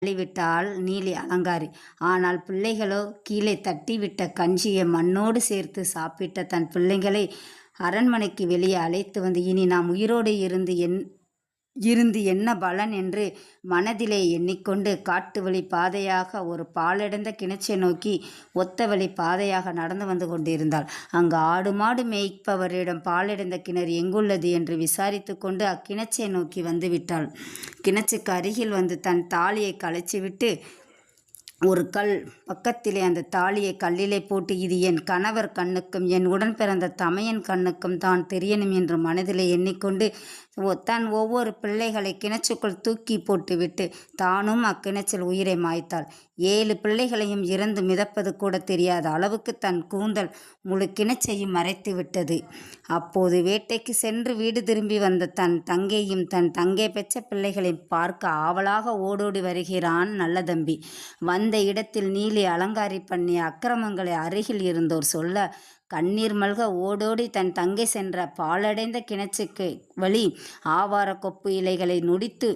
தள்ளிவிட்டாள் நீலி அலங்காரி. ஆனால் பிள்ளைகளோ கீழே தட்டிவிட்ட கஞ்சியை மண்ணோடு சேர்த்து சாப்பிட்ட தன் பிள்ளைகளை அரண்மனைக்கு வெளியே அழைத்து வந்து, இனி நாம் உயிரோடு இருந்து என்ன பலன் என்று மனதிலே எண்ணிக்கொண்டு காட்டு வழி பாதையாக ஒரு பாழடைந்த கிணற்றை நோக்கி ஒத்த வழி பாதையாக நடந்து வந்து கொண்டிருந்தாள். அங்கு ஆடு மாடு மேய்ப்பவரிடம் பாழடைந்த கிணறு எங்குள்ளது என்று விசாரித்து கொண்டு அக்கிணற்றை நோக்கி வந்து விட்டாள். கிணற்றுக்கு அருகில் வந்து தன் தாலியை களைச்சிவிட்டு ஒரு கல் பக்கத்திலே அந்த தாலியை கல்லிலே போட்டு, இது என் கணவர் கண்ணுக்கும் என் உடன் பிறந்த தமையன் கண்ணுக்கும் தான் தெரியணும் என்று மனதிலே எண்ணிக்கொண்டு தன் ஒவ்வொரு பிள்ளைகளை கிணற்றுக்குள் தூக்கி போட்டுவிட்டு தானும் அக்கிணற்றில் உயிரை மாய்த்தாள். 7 பிள்ளைகளையும் இறந்து மிதப்பது கூட தெரியாத அளவுக்கு தன் கூந்தல் முழு கிணற்றையும் மறைத்து விட்டது. அப்போது வேட்டைக்கு சென்று வீடு திரும்பி வந்த தன் தங்கையும் தன் தங்கை பெற்ற பிள்ளைகளை பார்க்க ஆவலாக ஓடோடி வருகிறான் நல்ல தம்பி. வந்த இடத்தில் நீலி அலங்காரி பண்ணிய அக்கிரமங்களை அருகில் இருந்தோர் சொல்ல கண்ணீர் மல்க ஓடோடி தன் தங்கை சென்ற பாழடைந்த கிணற்றுக்கு வழி ஆவார கொப்பு இலைகளை நொடித்து